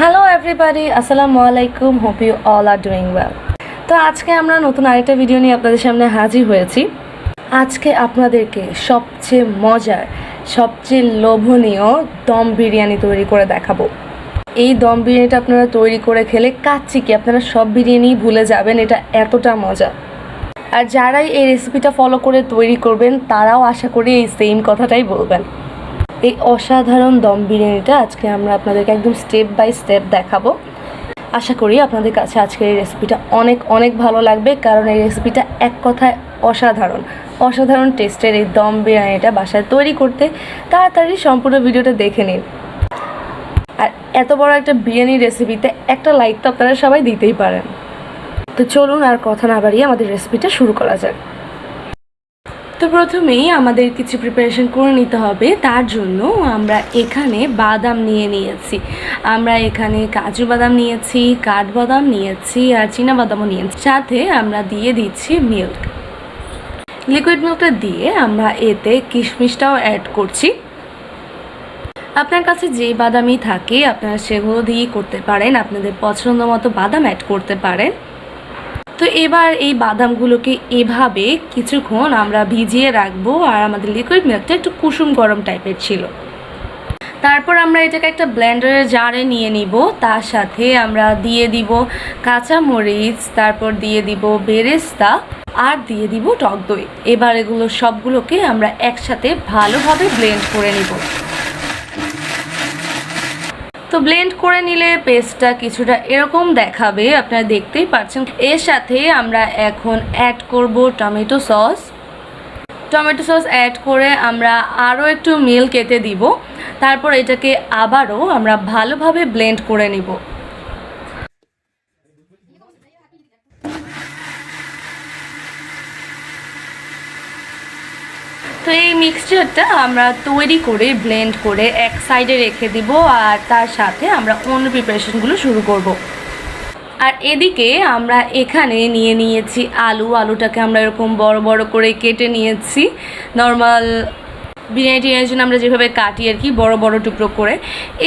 Hello everybody, আসসালামু আলাইকুম। Hope you all are doing well. তো আজকে আমরা নতুন আরেকটা ভিডিও নিয়ে আপনাদের সামনে হাজির হয়েছি। আজকে আপনাদেরকে সবচেয়ে মজার, সবচেয়ে লোভনীয় দম বিরিয়ানি তৈরি করে দেখাবো। এই দম বিরিয়ানিটা আপনারা তৈরি করে খেলে কাচ্চি কি আপনারা সব বিরিয়ানি ভুলে যাবেন, এটা এতটা মজা। আর যারাই এই রেসিপিটা ফলো করে তৈরি করবেন তারাও আশা করি এই সেম কথাটাই বলবেন। এই অসাধারণ দম বিরিয়ানিটা আজকে আমরা আপনাদেরকে একদম স্টেপ বাই স্টেপ দেখাবো। আশা করি আপনাদের কাছে আজকের এই রেসিপিটা অনেক অনেক ভালো লাগবে, কারণ এই রেসিপিটা এক কথায় অসাধারণ টেস্টের। এই দম বিরিয়ানিটা বাসায় তৈরি করতে তাড়াতাড়ি সম্পূর্ণ ভিডিওটা দেখে নিন। আর এত বড় একটা বিরিয়ানি রেসিপিতে একটা লাইক তো আপনারা সবাই দিতেই পারেন। তো চলুন আর কথা না বাড়িয়ে আমাদের রেসিপিটা শুরু করা যাক। তো প্রথমেই আমাদের কিছু প্রিপারেশন করে নিতে হবে। তার জন্য আমরা এখানে বাদাম নিয়েছি। আমরা এখানে কাজু বাদাম নিয়েছি, কাঠবাদাম নিয়েছি আর চীনাবাদামও নিয়েছি। সাথে আমরা দিয়ে দিচ্ছি মিল্ক, লিকুইড মিল্কটা দিয়ে আমরা এতে কিশমিশটাও অ্যাড করছি। আপনার কাছে যে বাদামই থাকে আপনারা সেগুলো দিয়েই করতে পারেন, আপনাদের পছন্দ মতো বাদাম অ্যাড করতে পারেন। তো এবার এই বাদামগুলোকে এভাবে কিছুক্ষণ আমরা ভিজিয়ে রাখবো। আর আমাদের লিকুইড মিল্কটা একটু কুসুম গরম টাইপের ছিল। তারপর আমরা এটাকে একটা ব্লেন্ডারের জারে নিয়ে নিব। তার সাথে আমরা দিয়ে দিব কাঁচামরিচ, তারপর দিয়ে দিব বেরেস্তা আর দিয়ে দিব টক দই। এবার এগুলো সবগুলোকে আমরা একসাথে ভালোভাবে ব্লেন্ড করে নিব। তো ব্লেন্ড করে নিলে পেস্টটা কিছুটা এরকম দেখাবে, আপনারা দেখতেই পাচ্ছেন। এর সাথে আমরা এখন অ্যাড করব টমেটো সস অ্যাড করে আমরা আরও একটু মিল্ক এতে দিব। তারপর এটাকে আবারও আমরা ভালোভাবে ব্লেন্ড করে নিব। তো এই মিক্সচারটা আমরা তৈরি করে ব্লেন্ড করে এক সাইডে রেখে দিব। আর তার সাথে আমরা অন্য প্রিপারেশনগুলো শুরু করব। আর এদিকে আমরা এখানে নিয়েছি আলুটাকে আমরা এরকম বড় বড় করে কেটে নিয়েছি। নর্মাল বিরিয়ানির জন্য আমরা যেভাবে কাটি আর কি, বড় বড় টুকরো করে।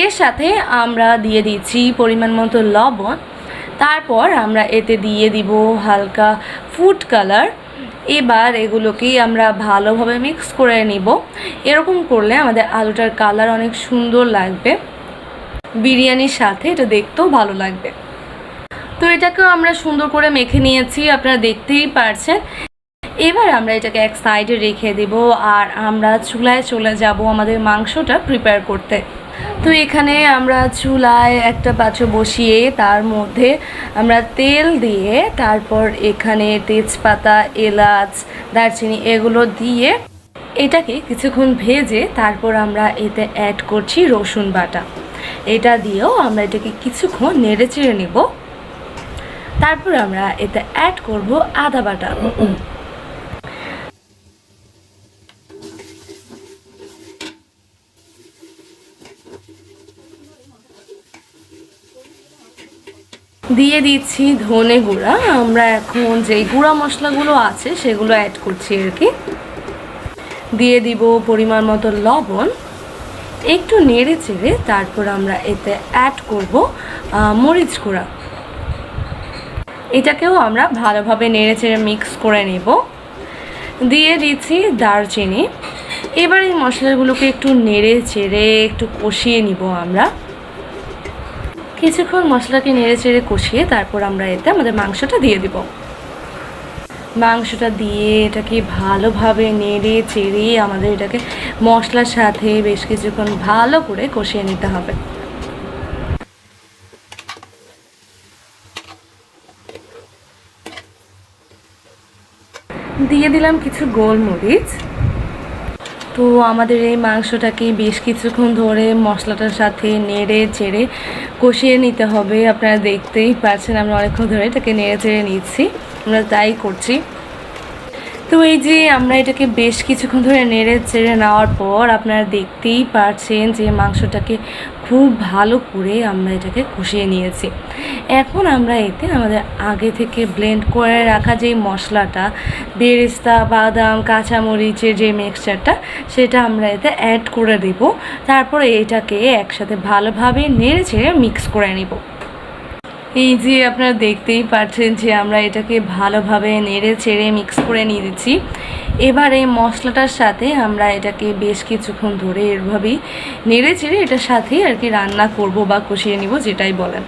এর সাথে আমরা দিয়ে দিচ্ছি পরিমাণ মতো লবণ। তারপর আমরা এতে দিয়ে দিব হালকা ফুড কালার। এবার এগুলোকেই আমরা ভালোভাবে মিক্স করে নিব। এরকম করলে আমাদের আলুটার কালার অনেক সুন্দর লাগবে, বিরিয়ানির সাথে এটা দেখতেও ভালো লাগবে। তো এটাকেও আমরা সুন্দর করে মেখে নিয়েছি, আপনারা দেখতেই পারছেন। এবার আমরা এটাকে এক সাইডে রেখে দেব আর আমরা চুলায় চলে যাব আমাদের মাংসটা প্রিপেয়ার করতে। তো এখানে আমরা চুলায় একটা পাত্র বসিয়ে তার মধ্যে আমরা তেল দিয়ে তারপর এখানে তেজপাতা, এলাচ, দারচিনি এগুলো দিয়ে এটাকে কিছুক্ষণ ভেজে তারপর আমরা এতে অ্যাড করছি রসুন বাটা। এটা দিয়েও আমরা এটাকে কিছুক্ষণ নেড়ে চেড়ে নেব। তারপর আমরা এতে অ্যাড করব আদা বাটা। দিয়ে দিচ্ছি ধনে গুঁড়া। আমরা এখন যেই গুঁড়া মশলাগুলো আছে সেগুলো অ্যাড করছি আর কি। দিয়ে দিব পরিমাণ মতো লবণ, একটু নেড়ে চেড়ে তারপর আমরা এতে অ্যাড করব মরিচ গুঁড়া। এটাকেও আমরা ভালোভাবে নেড়ে চেড়ে মিক্স করে নেব। দিয়ে দিচ্ছি দারচিনি। এবার এই মশলাগুলোকে একটু নেড়ে চেড়ে একটু কষিয়ে নিব আমরা। কিছুক্ষণ মশলাকে নেড়ে চেড়ে কষিয়ে তারপর আমরা এতে আমাদের মাংসটা দিয়ে দিব। মাংসটা দিয়ে এটাকে ভালোভাবে নেড়ে চেড়ে আমাদের এটাকে মশলার সাথে বেশ কিছুক্ষণ ভালো করে কষিয়ে নিতে হবে। দিয়ে দিলাম কিছু গোলমরিচ। তো আমাদের এই মাংসটাকে বেশ কিছুক্ষণ ধরে মশলাটার সাথে নেড়ে চেড়ে কষিয়ে নিতে হবে। আপনারা দেখতেই পাচ্ছেন আমরা অনেকক্ষণ ধরে এটাকে নেড়ে চেড়ে নিচ্ছি, আমরা তাই করছি। তো এই যে আমরা এটাকে বেশ কিছুক্ষণ ধরে নেড়ে চেড়ে নেওয়ার পর আপনারা দেখতেই পারছেন যে মাংসটাকে খুব ভালো করে আমরা এটাকে কষিয়ে নিয়েছি। এখন আমরা এতে আমাদের আগে থেকে ব্লেন্ড করে রাখা যে মশলাটা, বেরেস্তা, বাদাম, কাঁচামরিচের যে মিক্সচারটা, সেটা আমরা এতে অ্যাড করে দেব। তারপরে এটাকে একসাথে ভালোভাবে নেড়ে চেড়ে মিক্স করে নিব। এই যে আপনারা দেখতেই পাচ্ছেন যে আমরা এটাকে ভালোভাবে নেড়ে চেড়ে মিক্স করে নিয়ে দিচ্ছি। এবার এই মশলাটার সাথে আমরা এটাকে বেশ কিছুক্ষণ ধরে এভাবেই নেড়ে চেড়ে এটার সাথেই আর কি রান্না করব বা কষিয়ে নিব, যেটাই বলেন।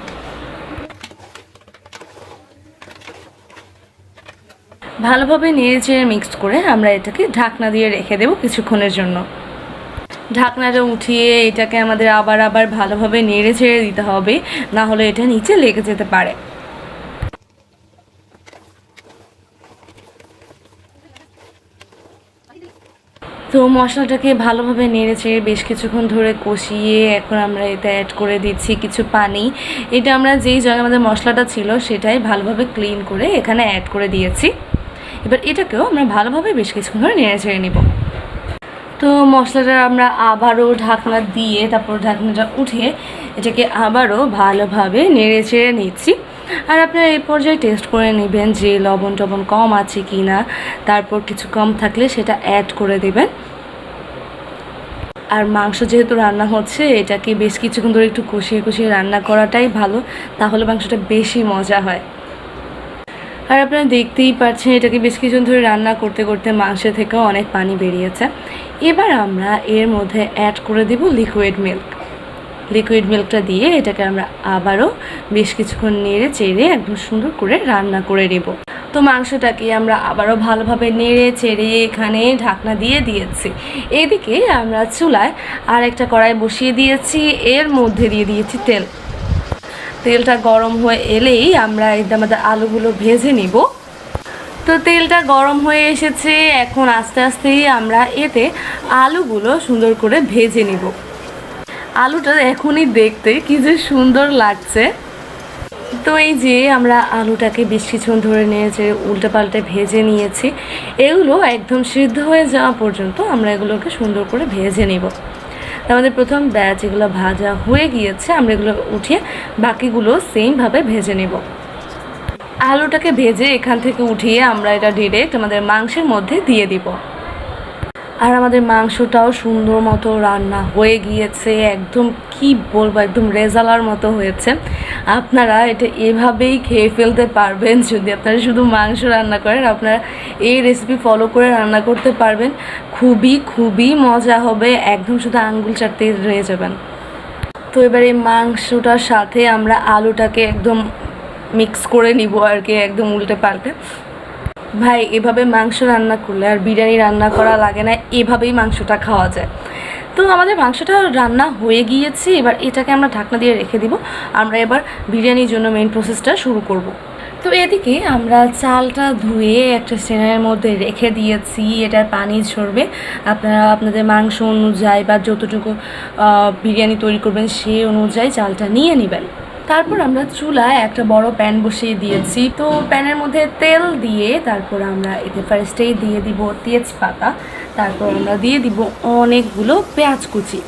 ভালোভাবে নেড়ে চেড়ে মিক্স করে আমরা এটাকে ঢাকনা দিয়ে রেখে দেব কিছুক্ষণের জন্য। ঢাকনাটা উঠিয়ে এটাকে আমাদের আবার ভালোভাবে নেড়ে ছেড়ে দিতে হবে, না হলে এটা নিচে লেগে যেতে পারে। তো মশলাটাকে ভালোভাবে নেড়ে চেড়ে বেশ কিছুক্ষণ ধরে কষিয়ে এখন আমরা এতে অ্যাড করে দিচ্ছি কিছু পানি। এটা আমরা যেই জায়গায় আমাদের মশলাটা ছিল সেটাই ভালোভাবে ক্লিন করে এখানে অ্যাড করে দিয়েছি। এবার এটাকেও আমরা ভালোভাবে বেশ কিছুক্ষণ ধরে নেড়ে ছেড়ে নিব। তো মশলাটা আমরা আবারও ঢাকনা দিয়ে তারপর ঢাকনাটা উঠিয়ে এটাকে আবারও ভালোভাবে নেড়ে চেড়ে নিচ্ছি। আর আপনারা এই পর্যায়ে টেস্ট করে নেবেন যে লবণ টবণ কম আছে কি না, তারপর কিছু কম থাকলে সেটা অ্যাড করে দেবেন। আর মাংস যেহেতু রান্না হচ্ছে, এটাকে বেশ কিছুক্ষণ ধরে একটু কষিয়ে কষিয়ে রান্না করাটাই ভালো, তাহলে মাংসটা বেশি মজা হয়। আর আপনারা দেখতেই পাচ্ছেন এটাকে বেশ কিছুক্ষণ ধরে রান্না করতে করতে মাংসের থেকেও অনেক পানি বেরিয়েছে। এবার আমরা এর মধ্যে অ্যাড করে দেব লিকুইড মিল্ক। লিকুইড মিল্কটা দিয়ে এটাকে আমরা আবারও বেশ কিছুক্ষণ নেড়ে চেড়ে একদম সুন্দর করে রান্না করে নেব। তো মাংসটাকে আমরা আবারও ভালোভাবে নেড়ে চেড়ে এখানে ঢাকনা দিয়ে দিয়েছি। এদিকে আমরা চুলায় আর একটা কড়াই বসিয়ে দিয়েছি, এর মধ্যে দিয়ে দিয়েছি তেল। তেলটা গরম হয়ে এলেই আমরা আমাদের আলুগুলো ভেজে নিব। তো তেলটা গরম হয়ে এসেছে, এখন আস্তে আস্তেই আমরা এতে আলুগুলো সুন্দর করে ভেজে নিব। আলুটা এখনই দেখতে কি যে সুন্দর লাগছে। তো এই যে আমরা আলুটাকে বেশ কিছুক্ষণ ধরে নিয়েছি, উল্টে পাল্টে ভেজে নিয়েছি। এগুলো একদম সিদ্ধ হয়ে যাওয়া পর্যন্ত আমরা এগুলোকে সুন্দর করে ভেজে নিব। আমাদের প্রথম ব্যাচ এগুলো ভাজা হয়ে গিয়েছে, আমরা এগুলো উঠিয়ে বাকিগুলো সেমভাবে ভেজে নেব। আলুটাকে ভেজে এখান থেকে উঠিয়ে আমরা এটা ডিরেক্ট আমাদের মাংসের মধ্যে দিয়ে দিব। আর আমাদের মাংসটাও সুন্দর মতো রান্না হয়ে গিয়েছে, একদম কি বলবো, একদম রেজালার মতো হয়েছে। আপনারা এটা এভাবেই খেয়ে ফেলতে পারবেন যদি আপনারা শুধু মাংস রান্না করেন। আপনারা এই রেসিপি ফলো করে রান্না করতে পারবেন, খুবই মজা হবে, একদম শুধু আঙ্গুল চাটতে রয়ে যাবেন। তো এবার এই মাংসটার সাথে আমরা আলুটাকে একদম মিক্স করে নিব আর কি, একদম উল্টে পাল্টে। ভাই এভাবে মাংস রান্না করলে আর বিরিয়ানি রান্না করা লাগে না, এভাবেই মাংসটা খাওয়া যায়। তো আমাদের মাংসটা রান্না হয়ে গিয়েছে, এবার এটাকে আমরা ঢাকনা দিয়ে রেখে দিব। আমরা এবার বিরিয়ানির জন্য মেইন প্রসেসটা শুরু করব। তো এদিকে আমরা চালটা ধুয়ে একটা স্ট্রেনারের মধ্যে রেখে দিয়েছি, এটার পানি ঝরবে। আপনারা আপনাদের মাংস অনুযায়ী বা যতটুকু বিরিয়ানি তৈরি করবেন সেই অনুযায়ী চালটা নিয়ে নেবেন। তারপর আমরা চুলায় একটা বড় প্যান বসিয়ে দিয়েছি। তো প্যানের মধ্যে তেল দিয়ে তারপর আমরা এতে ফার্স্টেই দিয়ে দিব তেজপাতা, তারপর আমরা দিয়ে দিব অনেকগুলো পেঁয়াজ কুচি।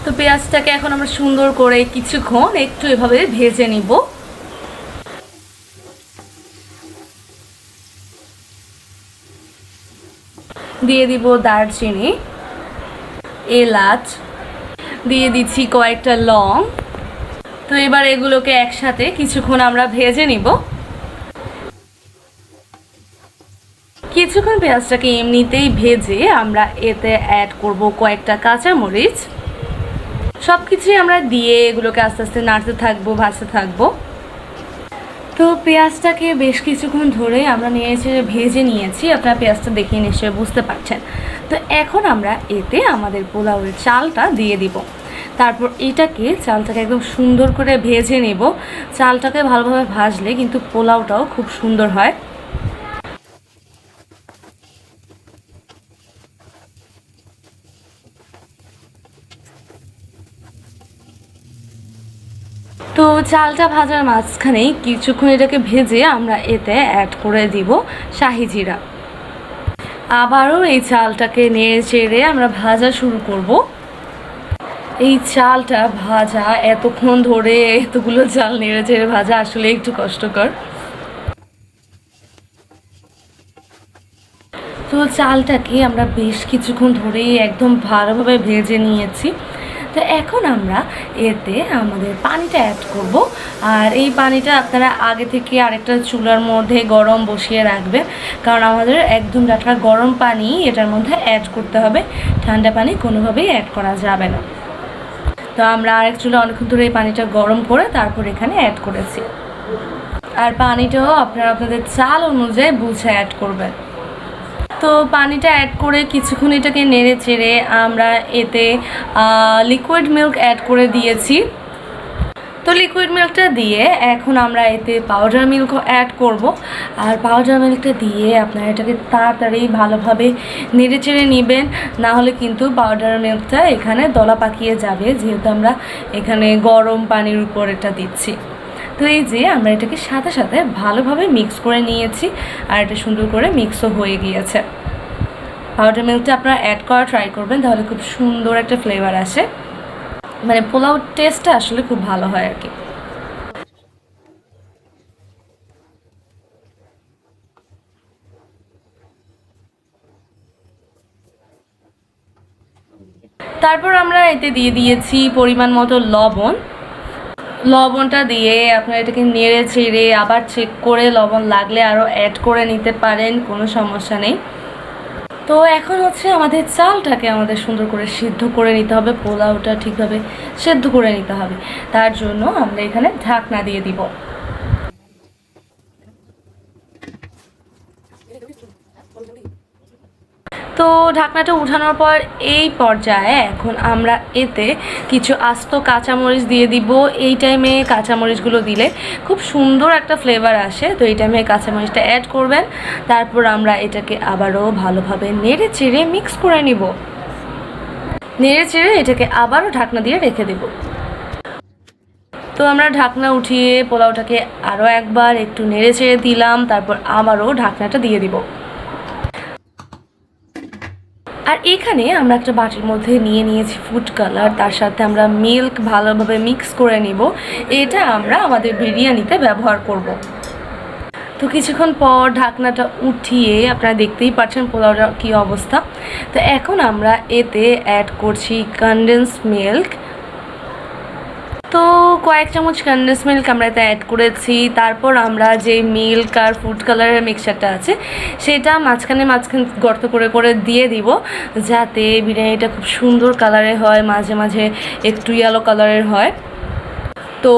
তো পেঁয়াজটাকে এখন আমরা সুন্দর করে কিছুক্ষণ একটু এভাবে ভেজে নিব। দিয়ে দিব দারচিনি, এলাচ, দিয়ে দিচ্ছি কয়েকটা লং। তো এবার এগুলোকে একসাথে কিছুক্ষণ আমরা ভেজে নিব। কিছুক্ষণ পেঁয়াজটাকে এমনিতেই ভেজে আমরা এতে অ্যাড করব কয়েকটা কাঁচামরিচ। সব কিছুই আমরা দিয়ে এগুলোকে আস্তে আস্তে নাড়তে থাকবো, ভাজতে থাকবো। তো পেঁয়াজটাকে বেশ কিছুক্ষণ ধরে আমরা ভেজে নিয়েছি, আপনারা পেঁয়াজটা দেখে নিশ্চয়ই বুঝতে পারছেন। তো এখন আমরা এতে আমাদের পোলাওয়ের চালটা দিয়ে দিব। তারপর চালটাকে একদম সুন্দর করে ভেজে নেব। চালটাকে ভালোভাবে ভাজলে কিন্তু পোলাওটাও খুব সুন্দর হয়। তো চালটা ভাজার মাঝখানেই কিছুক্ষণ এটাকে ভেজে আমরা এতে অ্যাড করে দিব শাহি জিরা। আবারও এই চালটাকে নেড়ে চেড়ে আমরা ভাজা শুরু করব। এই চালটা ভাজা এতক্ষণ ধরে এতগুলো চাল নেড়ে চেড়ে ভাজা আসলে একটু কষ্টকর। তো চালটাকে আমরা বেশ কিছুক্ষণ ধরেই একদম ভালোভাবে ভেজে নিয়েছি। তো এখন আমরা এতে আমাদের পানিটা অ্যাড করব। আর এই পানিটা আপনারা আগে থেকে আরেকটা চুলার মধ্যে গরম বসিয়ে রাখবেন, কারণ আমাদের একদম টাটকা গরম পানি এটার মধ্যে অ্যাড করতে হবে, ঠান্ডা পানি কোনোভাবেই অ্যাড করা যাবে না। তো আমরা আরেক চুলা অনেকক্ষণ ধরে এই পানিটা গরম করে তারপর এখানে অ্যাড করেছি। আর পানিটাও আপনারা আপনাদের চাল অনুযায়ী বুঝে অ্যাড করবেন। তো পানিটা অ্যাড করে কিছুক্ষণ এটাকে নেড়ে চেড়ে আমরা এতে লিকুইড মিল্ক অ্যাড করে দিয়েছি। তো লিকুইড মিল্কটা দিয়ে এখন আমরা এতে পাউডার মিল্কও অ্যাড করব। আর পাউডার মিল্কটা দিয়ে আপনারা এটাকে তাড়াতাড়ি ভালোভাবে নেড়ে চেড়ে নেবেন, না হলে কিন্তু পাউডার মিল্কটা এখানে দলা পাকিয়ে যাবে, যেহেতু আমরা এখানে গরম পানির উপর এটা দিচ্ছি। তো এই যে আমরা এটাকে সাথে সাথে ভালোভাবে মিক্স করে নিয়েছি, আর এটা সুন্দর করে মিক্সও হয়ে গিয়েছে। পাউডার মিল্কটা আপনারা অ্যাড করা ট্রাই করবেন, তাহলে খুব সুন্দর একটা ফ্লেভার আসে, মানে পোলাও টেস্টটা আসলে খুব ভালো হয় আর কি। তারপর আমরা এতে দিয়ে দিয়েছি পরিমাণ মতো লবণ। লবণটা দিয়ে আপনারা এটাকে নেড়ে চেড়ে আবার চেক করে লবণ লাগলে আরও অ্যাড করে নিতে পারেন, কোনো সমস্যা নেই। তো এখন হচ্ছে আমাদের চালটাকে আমাদের সুন্দর করে সিদ্ধ করে নিতে হবে, পোলাওটা ঠিকভাবে সেদ্ধ করে নিতে হবে। তার জন্য আমরা এখানে ঢাকনা দিয়ে দিব। তো ঢাকনাটা উঠানোর পর এই পর্যায়ে এখন আমরা এতে কিছু আস্ত কাঁচামরিচ দিয়ে দিব। এই টাইমে কাঁচামরিচগুলো দিলে খুব সুন্দর একটা ফ্লেভার আসে, তো এই টাইমে কাঁচামরিচটা অ্যাড করবেন। তারপর আমরা এটাকে আবারও ভালোভাবে নেড়ে চেড়ে মিক্স করে নিব। নেড়ে চেড়ে এটাকে আবারও ঢাকনা দিয়ে রেখে দেব। তো আমরা ঢাকনা উঠিয়ে পোলাওটাকে আরও একবার একটু নেড়ে চেড়ে দিলাম, তারপর আবারও ঢাকনাটা দিয়ে দিব। আর এখানে আমরা একটা বাটির মধ্যে নিয়ে নিয়েছি ফুড কালার, তার সাথে আমরা মিল্ক ভালোভাবে মিক্স করে নিব। এটা আমরা আমাদের বিরিয়ানিতে ব্যবহার করব। তো কিছুক্ষণ পর ঢাকনাটা উঠিয়ে আপনারা দেখতেই পাচ্ছেন পোলাওটা কী অবস্থা। তো এখন আমরা এতে অ্যাড করছি কনডেন্স মিল্ক। তো কয়েক চামচ কনডেন্স মিল্ক আমরা এতে অ্যাড করেছি। তারপর আমরা যে মিল্ক আর ফুড কালারের মিক্সচারটা আছে সেটা মাঝখানে গর্ত করে করে দিয়ে দিব, যাতে বিরিয়ানিটা খুব সুন্দর কালারের হয়, মাঝে মাঝে একটু ইয়েলো কালারের হয়। তো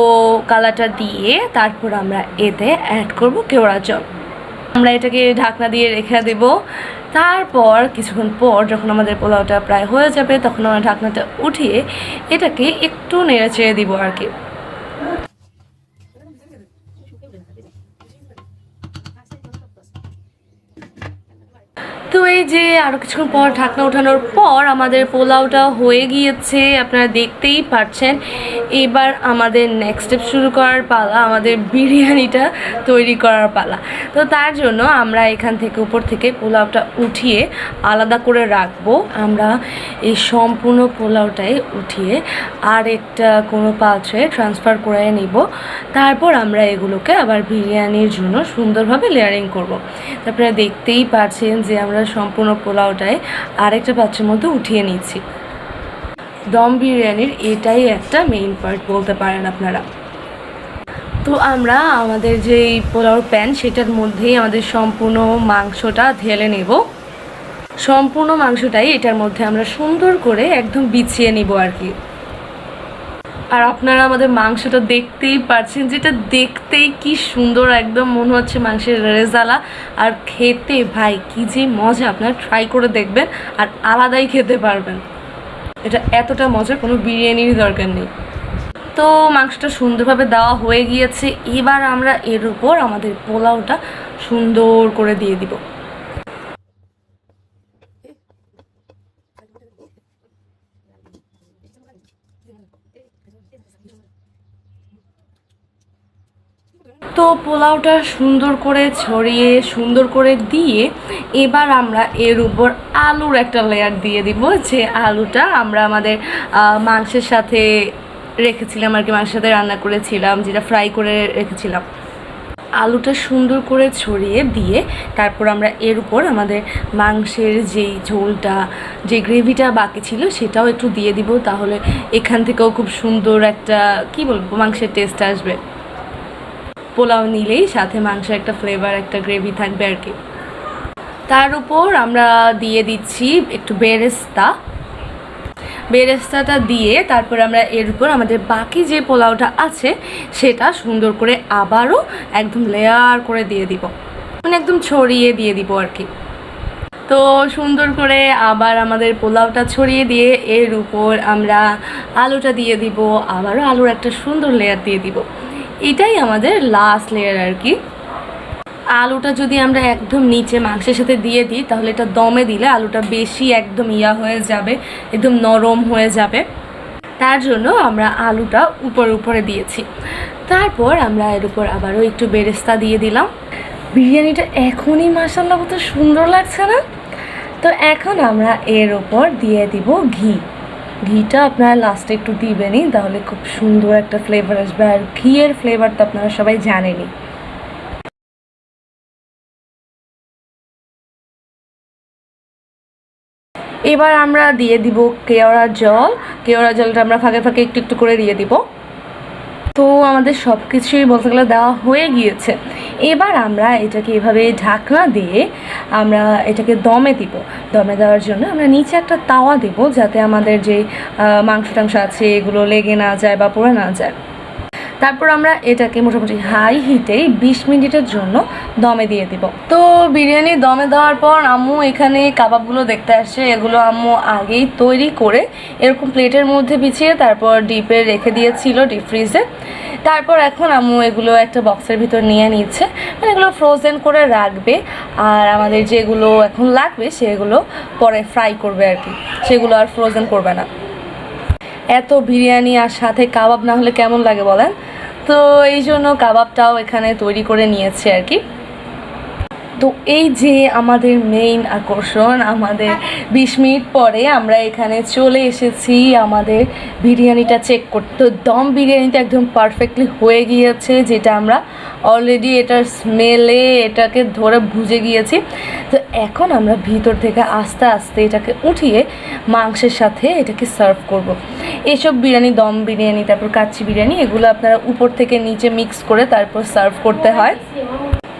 কালারটা দিয়ে তারপর আমরা এতে অ্যাড করব কেওড়া জল। আমরা এটাকে ঢাকনা দিয়ে রেখে দেব। তারপর কিছুক্ষণ পর যখন আমাদের পোলাওটা প্রায় হয়ে যাবে, তখন আমরা ঢাকনাটা উঠিয়ে এটাকে একটু নেড়ে চেড়ে দিব আর কি। তো এই যে আরও কিছুক্ষণ পর ঢাকনা ওঠানোর পর আমাদের পোলাওটা হয়ে গিয়েছে, আপনারা দেখতেই পাচ্ছেন। এবার আমাদের নেক্সট স্টেপ শুরু করার পালা, আমাদের বিরিয়ানিটা তৈরি করার পালা। তো তার জন্য আমরা এখান থেকে উপর থেকে পোলাওটা উঠিয়ে আলাদা করে রাখবো। আমরা এই সম্পূর্ণ পোলাওটাই উঠিয়ে আর একটা কোনো পাত্রে ট্রান্সফার করে নিব। তারপর আমরা এগুলোকে আবার বিরিয়ানির জন্য সুন্দরভাবে লেয়ারিং করব। তারপরে দেখতেই পাচ্ছেন যে আমরা সম্পূর্ণ পোলাওটাই আরেকটা পাত্রের মধ্যে উঠিয়ে নিচ্ছি। দম বিরিয়ানির এটাই একটা মেইন পার্ট বলতে পারেন আপনারা। তো আমরা আমাদের যে পোলাওর প্যান সেটার মধ্যেই আমাদের সম্পূর্ণ মাংসটা ঢেলে নেব। সম্পূর্ণ মাংসটাই এটার মধ্যে আমরা সুন্দর করে একদম বিছিয়ে নিব আর কি। আর আপনারা আমাদের মাংসটা দেখতেই পাচ্ছেন, যেটা দেখতেই কি সুন্দর, একদম মনে হচ্ছে মাংসের রেজালা। আর খেতে ভাই কি যে মজা, আপনারা ট্রাই করে দেখবেন আর আলাদাই খেতে পারবেন। এটা এতটা মজা, কোনো বিরিয়ানির দরকার নেই। তো মাংসটা সুন্দরভাবে দেওয়া হয়ে গিয়েছে। এবার আমরা এর উপর আমাদের পোলাওটা সুন্দর করে দিয়ে দিব। তো তো পোলাওটা সুন্দর করে ছড়িয়ে সুন্দর করে দিয়ে এবার আমরা এর উপর আলুর একটা লেয়ার দিয়ে দিব, যে আলুটা আমরা আমাদের মাংসের সাথে রেখেছিলাম আর কি, মাংসের সাথে রান্না করেছিলাম, যেটা ফ্রাই করে রেখেছিলাম। আলুটা সুন্দর করে ছড়িয়ে দিয়ে তারপর আমরা এর উপর আমাদের মাংসের যেই ঝোলটা, যে গ্রেভিটা বাকি ছিল সেটাও একটু দিয়ে দিব, তাহলে এখান থেকেও খুব সুন্দর একটা কি বলবো মাংসের টেস্ট আসবে। পোলাও নিলেই সাথে মাংসের একটা ফ্লেভার, একটা গ্রেভি থাকবে আর কি। তার উপর আমরা দিয়ে দিচ্ছি একটু বেরেস্তাটা দিয়ে তারপর আমরা এর উপর আমাদের বাকি যে পোলাওটা আছে সেটা সুন্দর করে আবারও একদম লেয়ার করে দিয়ে দিব, মানে একদম ছড়িয়ে দিয়ে দিব আর কি। তো সুন্দর করে আবার আমাদের পোলাওটা ছড়িয়ে দিয়ে এর উপর আমরা আলুটা দিয়ে দিব, আবারও আলুর একটা সুন্দর লেয়ার দিয়ে দিব। এটাই আমাদের লাস্ট লেয়ার আর কি। আলুটা যদি আমরা একদম নিচে মাংসের সাথে দিয়ে দিই তাহলে এটা দমে দিলে আলুটা বেশি একদম হয়ে যাবে, একদম নরম হয়ে যাবে। তার জন্য আমরা আলুটা উপরে দিয়েছি। তারপর আমরা এর উপর আবারও একটু বেরেস্তা দিয়ে দিলাম। বিরিয়ানিটা এখনই মাশাআল্লাহ কত সুন্দর লাগছে না? তো এখন আমরা এর উপর দিয়ে দিব ঘিটা আপনারা লাস্টে একটু দিবেনই, তাহলে খুব সুন্দর একটা ফ্লেভার আসবে। আর ঘিয়ের ফ্লেভার তো আপনারা সবাই জানেনই। এবার আমরা দিয়ে দিব কেওড়া জলটা আমরা ফাঁকে ফাঁকে একটু একটু করে দিয়ে দিব। তো আমাদের সব কিছুই বলতে গেলে দেওয়া হয়ে গিয়েছে। এবার আমরা এটাকে এভাবে ঢাকনা দিয়ে আমরা এটাকে দমে দেওয়ার জন্য আমরা নিচে একটা তাওয়া দেব, যাতে আমাদের যে মাংস আছে এগুলো লেগে না যায় বা পুড়ে না যায়। তারপর আমরা এটাকে মোটামুটি হাই হিটে 20 মিনিটের জন্য দমে দিয়ে দিব। তো বিরিয়ানি দমে দেওয়ার পর আম্মু এখানে কাবাবগুলো দেখতে আসছে। এগুলো আম্মু আগেই তৈরি করে এরকম প্লেটের মধ্যে বিছিয়ে তারপর ডিপে রেখে দিয়েছিল, ডিপ ফ্রিজে। তারপর এখন আম্মু এগুলো একটা বক্সের ভিতর নিয়ে নিচ্ছে, মানে এগুলো ফ্রোজেন করে রাখবে। আর আমাদের যেগুলো এখন লাগবে সেগুলো পরে ফ্রাই করবে আর কি, সেগুলো আর ফ্রোজেন করবে না। এত বিরিয়ানি আর সাথে কাবাব না হলে কেমন লাগে বলেন? তো এই জন্য কাবাবটাও এখানে তৈরি করে নিয়েছে আর কি। তো এই যে আমাদের মেইন আকর্ষণ, আমাদের 20 মিনিট পরে আমরা এখানে চলে এসেছি আমাদের বিরিয়ানিটা চেক করতে। তো দম বিরিয়ানিটা একদম পারফেক্টলি হয়ে গিয়েছে, যেটা আমরা অলরেডি এটার স্মেলে এটাকে ধরে বুঝে গিয়েছি। তো এখন আমরা ভিতর থেকে আস্তে আস্তে এটাকে উঠিয়ে মাংসের সাথে এটাকে সার্ভ করব। এসব বিরিয়ানি, দম বিরিয়ানি, তারপর কাচ্চি বিরিয়ানি, এগুলো আপনারা উপর থেকে নিচে মিক্স করে তারপর সার্ভ করতে হয়।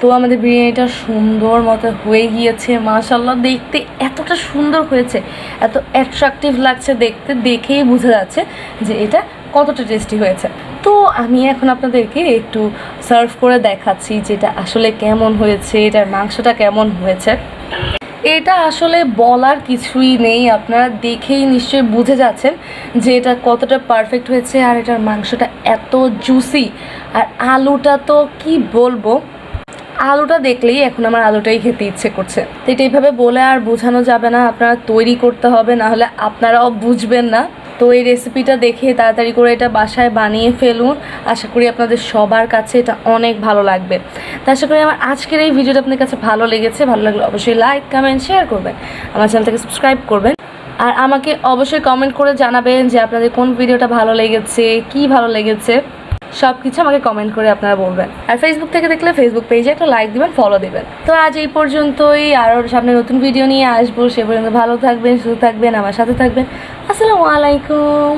তো আমাদের বিরিয়ানিটা সুন্দর মতো হয়ে গিয়েছে মাশাআল্লাহ। দেখতে এতটা সুন্দর হয়েছে, এত অ্যাট্রাকটিভ লাগছে দেখতে, দেখেই বোঝা যাচ্ছে যে এটা কতটা টেস্টি হয়েছে। তো আমি এখন আপনাদেরকে একটু সার্ভ করে দেখাচ্ছি যেটা আসলে কেমন হয়েছে, এটার মাংসটা কেমন হয়েছে। এটা আসলে বলার কিছুই নেই, আপনারা দেখেই নিশ্চয়ই বুঝে যাচ্ছেন যে এটা কতটা পারফেক্ট হয়েছে। আর এটার মাংসটা এত জুসি, আর আলুটা তো কি বলবো, আলুটা দেখলেই এখন আমার আলুটাই খেতে ইচ্ছে করছে। তো এটা এইভাবে বলে আর বোঝানো যাবে না, আপনারা তৈরি করতে হবে, না হলে আপনারাও বুঝবেন না। তো এই রেসিপিটা দেখে তাড়াতাড়ি করে এটা বাসায় বানিয়ে ফেলুন। আশা করি আপনাদের সবার কাছে এটা অনেক ভালো লাগবে। তো আশা করি আমার আজকের এই ভিডিওটা আপনার কাছে ভালো লেগেছে। ভালো লাগলে অবশ্যই লাইক, কমেন্ট, শেয়ার করবেন, আমার চ্যানেলটাকে সাবস্ক্রাইব করবেন। আর আমাকে অবশ্যই কমেন্ট করে জানাবেন যে আপনাদের কোন ভিডিওটা ভালো লেগেছে, কি ভালো লেগেছে, সব কিছু আমাকে কমেন্ট করে আপনারা বলবেন। আর ফেসবুক থেকে দেখলে ফেসবুক পেজে একটা লাইক দিবেন, ফলো দেবেন। তো আজ এই পর্যন্তই, আরও সামনে নতুন ভিডিও নিয়ে আসবো। সে পর্যন্ত ভালো থাকবেন, সুস্থ থাকবেন, আমার সাথে থাকবেন। আসসালামু আলাইকুম।